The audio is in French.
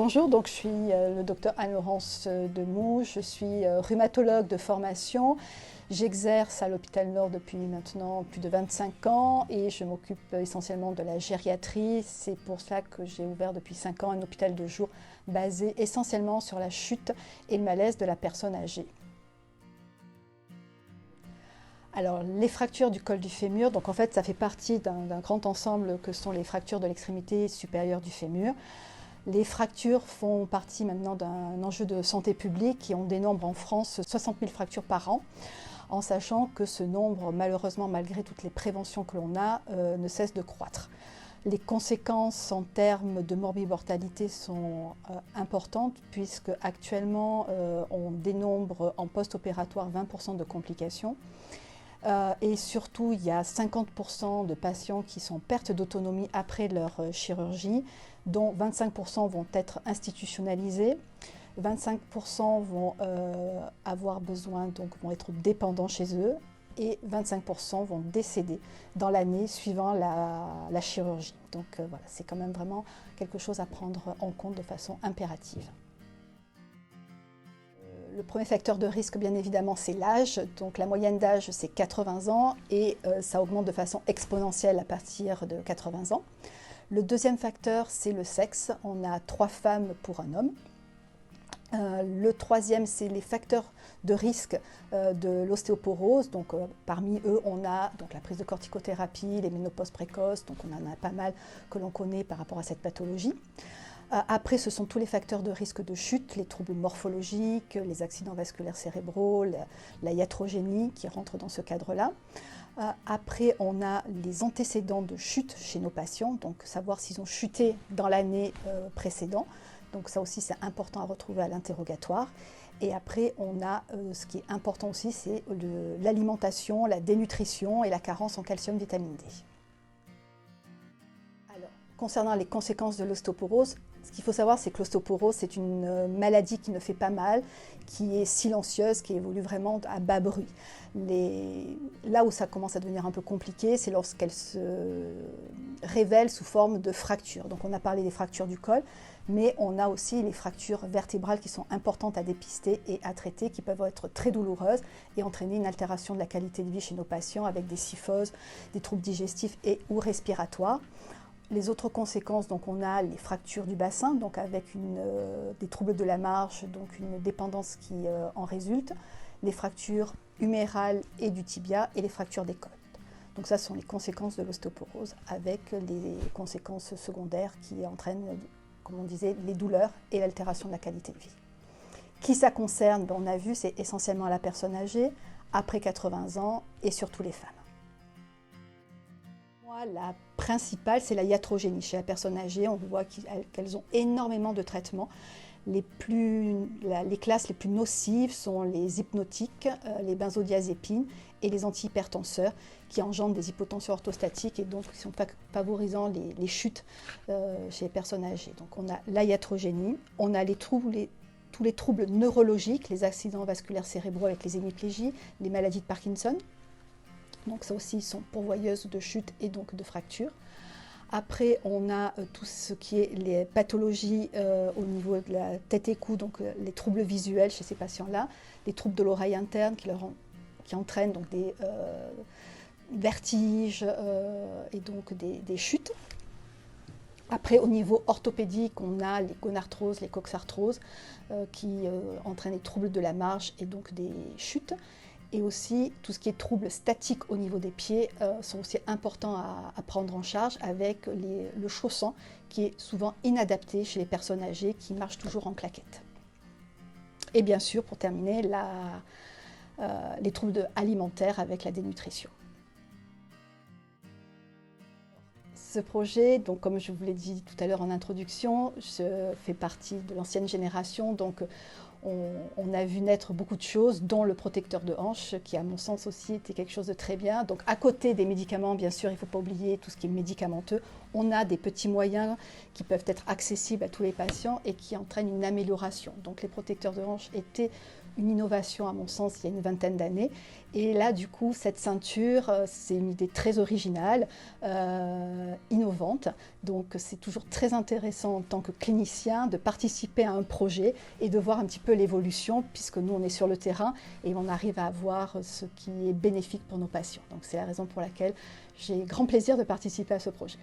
Bonjour, donc je suis le docteur Anne-Laurence Demoux, je suis rhumatologue de formation. J'exerce à l'hôpital Nord depuis maintenant plus de 25 ans et je m'occupe essentiellement de la gériatrie. C'est pour cela que j'ai ouvert depuis 5 ans un hôpital de jour basé essentiellement sur la chute et le malaise de la personne âgée. Alors, les fractures du col du fémur, donc en fait, ça fait partie d'un grand ensemble que sont les fractures de l'extrémité supérieure du fémur. Les fractures font partie maintenant d'un enjeu de santé publique et on dénombre en France 60 000 fractures par an, en sachant que ce nombre, malheureusement, malgré toutes les préventions que l'on a, ne cesse de croître. Les conséquences en termes de morbimortalité sont importantes puisque actuellement on dénombre en post-opératoire 20% de complications. Et surtout, il y a 50% de patients qui sont en perte d'autonomie après leur chirurgie, dont 25% vont être institutionnalisés, 25% vont avoir besoin, donc vont être dépendants chez eux, et 25% vont décéder dans l'année suivant la chirurgie. Donc voilà, c'est quand même vraiment quelque chose à prendre en compte de façon impérative. Le premier facteur de risque, bien évidemment, c'est l'âge. Donc la moyenne d'âge, c'est 80 ans et ça augmente de façon exponentielle à partir de 80 ans. Le deuxième facteur, c'est le sexe. On a 3 femmes pour un homme. Le troisième, c'est les facteurs de risque de l'ostéoporose. Donc parmi eux, on a donc, la prise de corticothérapie, les ménopauses précoces. Donc on en a pas mal que l'on connaît par rapport à cette pathologie. Après, ce sont tous les facteurs de risque de chute, les troubles morphologiques, les accidents vasculaires cérébraux, la iatrogénie qui rentre dans ce cadre-là. Après, on a les antécédents de chute chez nos patients, donc savoir s'ils ont chuté dans l'année précédente. Donc ça aussi, c'est important à retrouver à l'interrogatoire. Et après, on a ce qui est important aussi, c'est l'alimentation, la dénutrition et la carence en calcium, vitamine D. Alors, concernant les conséquences de l'ostéoporose, ce qu'il faut savoir, c'est que l'ostéoporose, c'est une maladie qui ne fait pas mal, qui est silencieuse, qui évolue vraiment à bas bruit. Là où ça commence à devenir un peu compliqué, c'est lorsqu'elle se révèle sous forme de fractures. Donc on a parlé des fractures du col, mais on a aussi les fractures vertébrales qui sont importantes à dépister et à traiter, qui peuvent être très douloureuses et entraîner une altération de la qualité de vie chez nos patients avec des kyphoses, des troubles digestifs et ou respiratoires. Les autres conséquences, donc on a les fractures du bassin, donc avec des troubles de la marche, donc une dépendance qui en résulte, les fractures humérales et du tibia et les fractures des côtes. Donc ça sont les conséquences de l'ostéoporose avec les conséquences secondaires qui entraînent, comme on disait, les douleurs et l'altération de la qualité de vie. Qui ça concerne? On a vu, c'est essentiellement la personne âgée, après 80 ans et surtout les femmes. La principale, c'est la iatrogénie. Chez la personne âgée, on voit qu'elles ont énormément de traitements. Les classes les plus nocives sont les hypnotiques, les benzodiazépines et les antihypertenseurs qui engendrent des hypotensions orthostatiques et donc qui sont favorisant les chutes chez les personnes âgées. Donc on a la iatrogénie, on a tous les troubles neurologiques, les accidents vasculaires cérébraux avec les hémiplégies, les maladies de Parkinson. Donc ça aussi sont pourvoyeuses de chutes et donc de fractures. Après, on a tout ce qui est les pathologies au niveau de la tête et cou, donc les troubles visuels chez ces patients-là, les troubles de l'oreille interne qui entraînent donc des vertiges et donc des chutes. Après, au niveau orthopédique, on a les gonarthroses, les coxarthroses qui entraînent des troubles de la marche et donc des chutes. Et aussi, tout ce qui est troubles statiques au niveau des pieds sont aussi importants à prendre en charge avec le chausson qui est souvent inadapté chez les personnes âgées qui marchent toujours en claquettes. Et bien sûr, pour terminer, les troubles alimentaires avec la dénutrition. Ce projet, donc, comme je vous l'ai dit tout à l'heure en introduction, je fais partie de l'ancienne génération, donc on a vu naître beaucoup de choses, dont le protecteur de hanche, qui à mon sens aussi était quelque chose de très bien. Donc à côté des médicaments, bien sûr, il ne faut pas oublier tout ce qui est médicamenteux. On a des petits moyens qui peuvent être accessibles à tous les patients et qui entraînent une amélioration. Donc les protecteurs de hanche étaient une innovation à mon sens il y a une vingtaine d'années. Et là du coup cette ceinture, c'est une idée très originale, innovante. Donc c'est toujours très intéressant en tant que clinicien de participer à un projet et de voir un petit peu l'évolution, puisque nous on est sur le terrain et on arrive à voir ce qui est bénéfique pour nos patients. Donc c'est la raison pour laquelle j'ai grand plaisir de participer à ce projet.